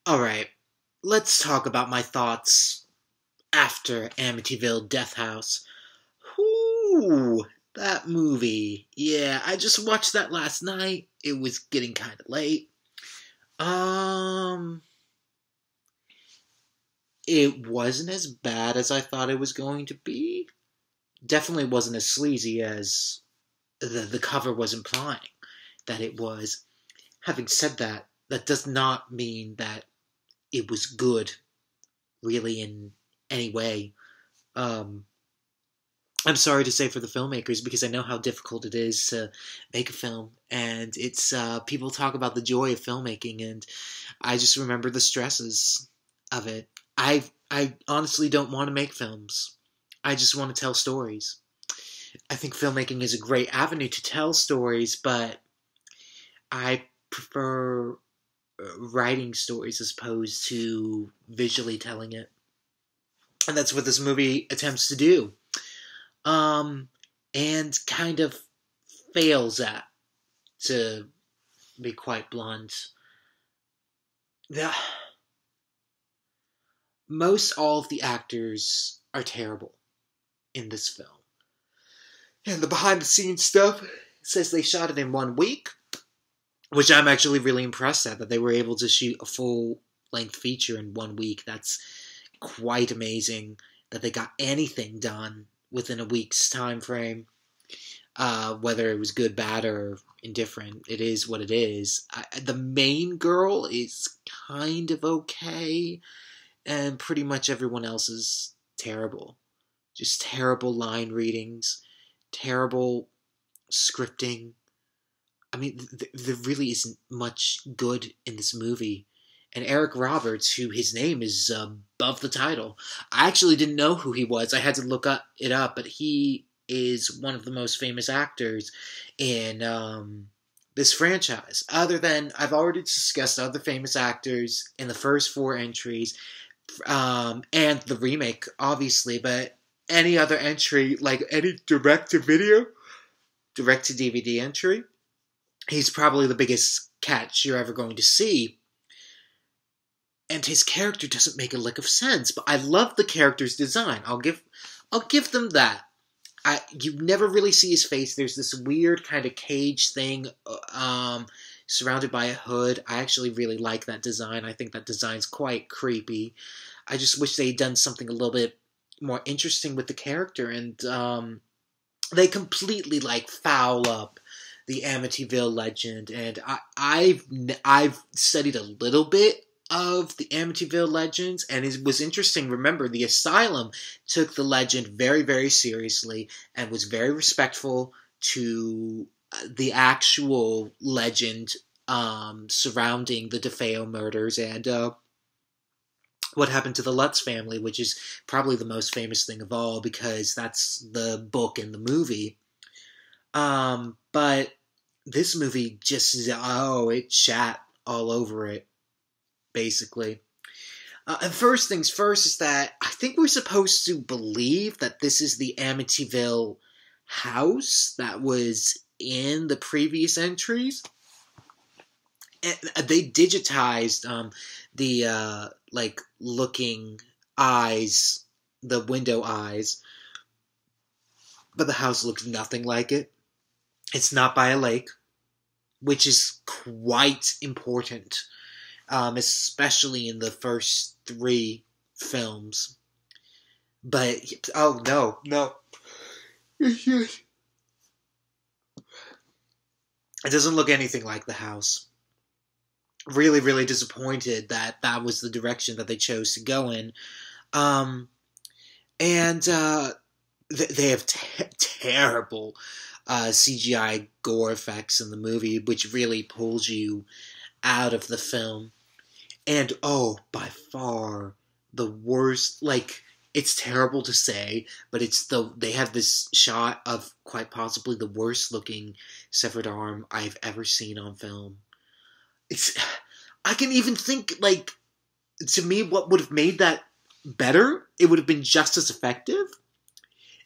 Alright, let's talk about my thoughts after Amityville Death House. Whoo, that movie. Yeah, I just watched that last night. It was getting kind of late. Um, it wasn't as bad as I thought it was going to be. Definitely wasn't as sleazy as the cover was implying that it was. Having said that, that does not mean that it was good, really, in any way. Um, I'm sorry to say for the filmmakers because I know how difficult it is to make a film, and it's people talk about the joy of filmmaking, and I just remember the stresses of it. I honestly don't want to make films. I just want to tell stories. I think filmmaking is a great avenue to tell stories, but I prefer writing stories as opposed to visually telling it. And that's what this movie attempts to do. Um, and kind of fails at, to be quite blunt. The, most all of the actors are terrible in this film. And the behind the scenes stuff says they shot it in 1 week, which I'm actually really impressed at, that they were able to shoot a full length feature in 1 week. That's quite amazing that they got anything done within a week's time frame. Whether it was good, bad, or indifferent, it is what it is. The main girl is kind of okay, and pretty much everyone else is terrible. Just terrible line readings, terrible scripting. I mean, there really isn't much good in this movie. And Eric Roberts, who his name is above the title, I actually didn't know who he was. I had to look it up, but he is one of the most famous actors in this franchise. Other than, I've already discussed other famous actors in the first 4 entries, and the remake, obviously, but any other entry, like any direct-to-DVD entry, he's probably the biggest catch you're ever going to see. And his character doesn't make a lick of sense, but I love the character's design. I'll give them that. You never really see his face. There's this weird kind of cage thing, surrounded by a hood. I actually really like that design. I think that design's quite creepy. I just wish they'd done something a little bit more interesting with the character, and they completely foul up the Amityville legend. And I've studied a little bit of the Amityville legends, and it was interesting. Remember, the Asylum took the legend very, very seriously and was very respectful to the actual legend surrounding the DeFeo murders and what happened to the Lutz family, which is probably the most famous thing of all because that's the book and the movie. But this movie just, it shat all over it, basically. And first things first is that I think we're supposed to believe that this is the Amityville house that was in the previous entries. And they digitized the looking eyes, the window eyes, but the house looks nothing like it. It's not by a lake, which is quite important, especially in the first 3 films. But, oh no. It doesn't look anything like the house. Really, really disappointed that that was the direction that they chose to go in. They have terrible CGI gore effects in the movie, which really pulls you out of the film. And, by far, the worst, it's terrible to say, but they have this shot of quite possibly the worst looking severed arm I've ever seen on film. I can even think, to me, what would have made that better, it would have been just as effective,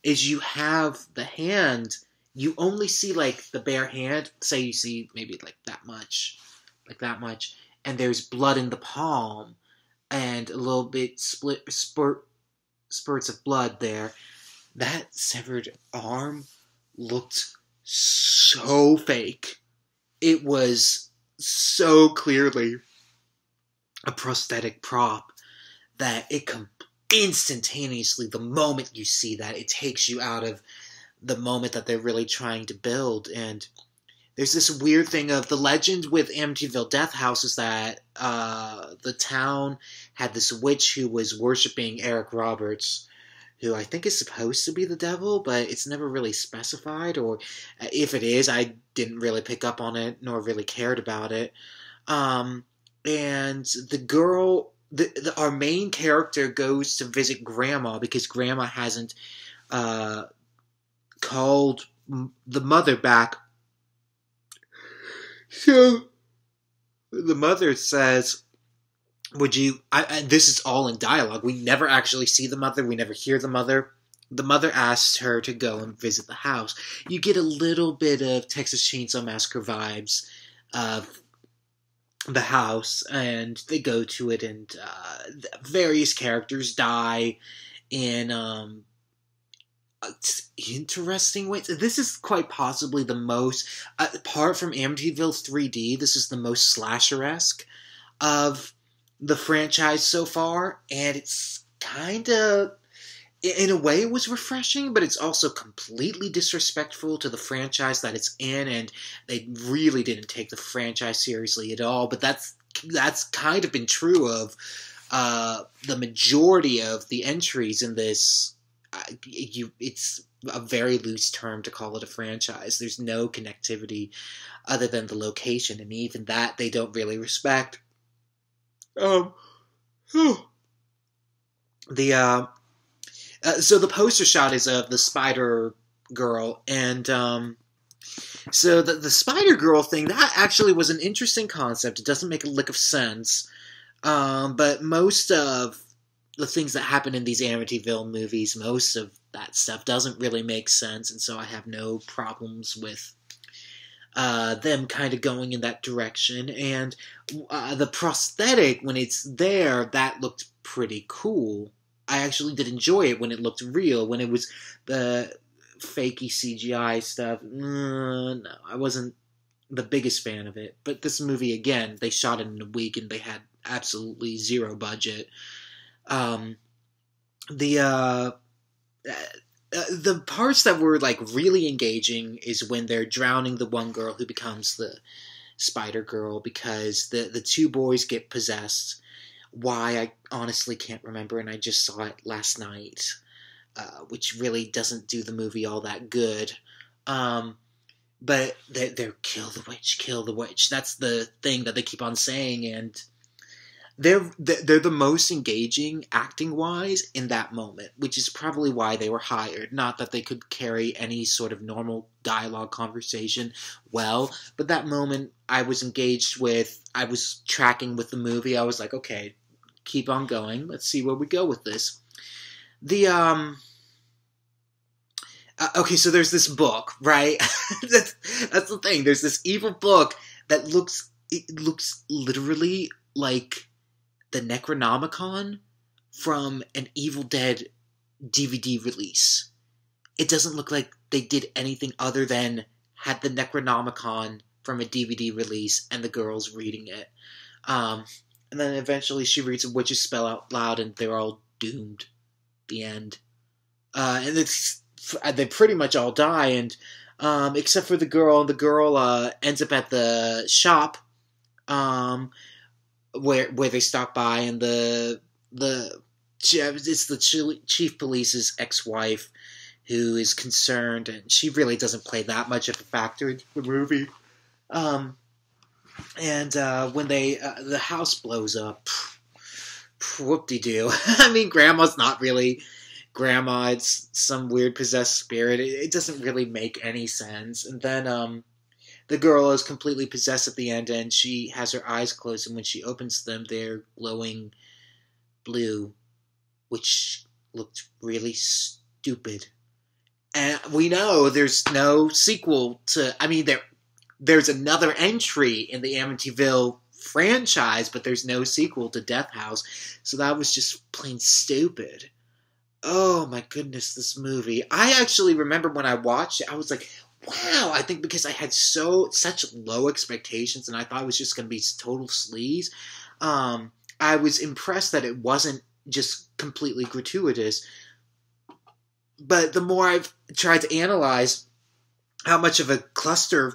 is you have the hand, you only see, the bare hand, say you see maybe, that much, and there's blood in the palm, and a little bit spurts of blood there. That severed arm looked so fake. It was so clearly a prosthetic prop that it instantaneously, the moment you see that, it takes you out of the moment that they're really trying to build. And there's this weird thing of the legend with Amityville Death House is that the town had this witch who was worshipping Eric Roberts, who I think is supposed to be the devil, but it's never really specified, or if it is, I didn't really pick up on it, nor really cared about it. And the girl, our main character goes to visit Grandma, because Grandma hasn't called the mother back. So the mother says, would you... this is all in dialogue. We never actually see the mother. We never hear the mother. The mother asks her to go and visit the house. You get a little bit of Texas Chainsaw Massacre vibes of the house, and they go to it, and various characters die in interesting ways. This is quite possibly the most, apart from Amityville 3D, this is the most slasher-esque of the franchise so far, and it's kind of, in a way, it was refreshing, but it's also completely disrespectful to the franchise that it's in, and they really didn't take the franchise seriously at all. But that's kind of been true of the majority of the entries in this. It's a very loose term to call it a franchise. There's no connectivity other than the location, and even that they don't really respect. So the poster shot is of the Spider Girl, and so the Spider Girl thing, that actually was an interesting concept. It doesn't make a lick of sense, but most of the things that happen in these Amityville movies, most of that stuff doesn't really make sense, and so I have no problems with them kind of going in that direction. And the prosthetic, when it's there, that looked pretty cool. I actually did enjoy it when it looked real. When it was the fakey CGI stuff, no, I wasn't the biggest fan of it. But this movie, again, they shot it in a week, and they had absolutely zero budget. The parts that were like really engaging is when they're drowning the one girl who becomes the Spider Girl, because the two boys get possessed. Why, I honestly can't remember, and I just saw it last night, which really doesn't do the movie all that good. But they're kill the witch. That's the thing that they keep on saying, and they're the most engaging acting-wise in that moment, which is probably why they were hired. Not that they could carry any sort of normal dialogue conversation well, but that moment I was engaged with, I was tracking with the movie. I was like, okay, keep on going. Let's see where we go with this. Okay, so there's this book, right? that's the thing. There's this evil book that looks literally like the Necronomicon from an Evil Dead DVD release. It doesn't look like they did anything other than had the Necronomicon from a DVD release and the girl's reading it. And then eventually she reads a witch's spell out loud, and they're all doomed. The end. And they pretty much all die, and except for the girl. The girl ends up at the shop where they stop by, and it's the chief police's ex-wife who is concerned, and she really doesn't play that much of a factor in the movie. And when the house blows up, whoop-de-doo. I mean, Grandma's not really Grandma. It's some weird possessed spirit. It doesn't really make any sense. And then the girl is completely possessed at the end, and she has her eyes closed, and when she opens them, they're glowing blue, which looked really stupid. And we know there's no sequel to... I mean, there's another entry in the Amityville franchise, but there's no sequel to Death House. So that was just plain stupid. Oh my goodness, this movie. I actually remember when I watched it, I was like, wow, I think because I had such low expectations and I thought it was just going to be total sleaze. I was impressed that it wasn't just completely gratuitous. But the more I've tried to analyze how much of a cluster,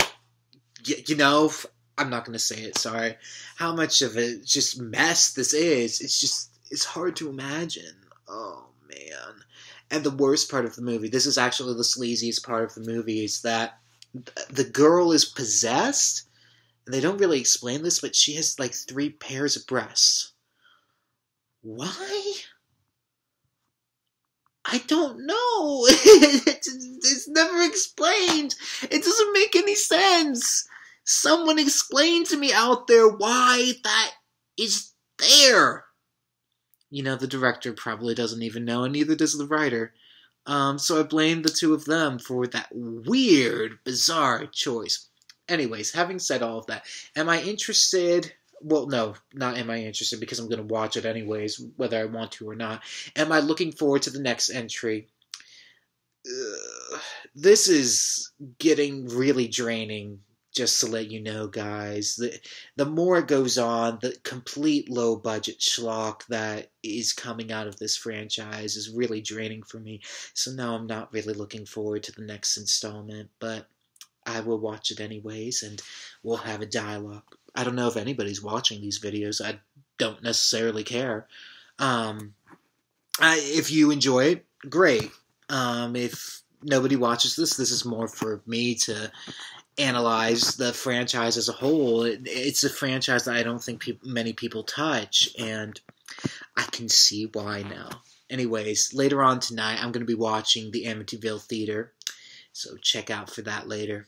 I'm not going to say it, sorry, how much of a just mess this is, it's hard to imagine. Oh, man. And the worst part of the movie, this is actually the sleaziest part of the movie, is that the girl is possessed. And they don't really explain this, but she has like 3 pairs of breasts. Why? I don't know. It's never explained. It doesn't make any sense. Someone explain to me out there why that is there. The director probably doesn't even know, and neither does the writer. So I blame the 2 of them for that weird, bizarre choice. Anyways, having said all of that, am I interested? Well, no, not am I interested, because I'm going to watch it anyways, whether I want to or not. Am I looking forward to the next entry? This is getting really draining, just to let you know, guys. The more it goes on, the complete low-budget schlock that is coming out of this franchise is really draining for me. So no, I'm not really looking forward to the next installment, but I will watch it anyways, and we'll have a dialogue. I don't know if anybody's watching these videos. I don't necessarily care. If you enjoy it, great. If nobody watches this is more for me to analyze the franchise as a whole. It's a franchise that I don't think many people touch, and I can see why now. Anyways, later on tonight, I'm going to be watching the Amityville Theater, so check out for that later.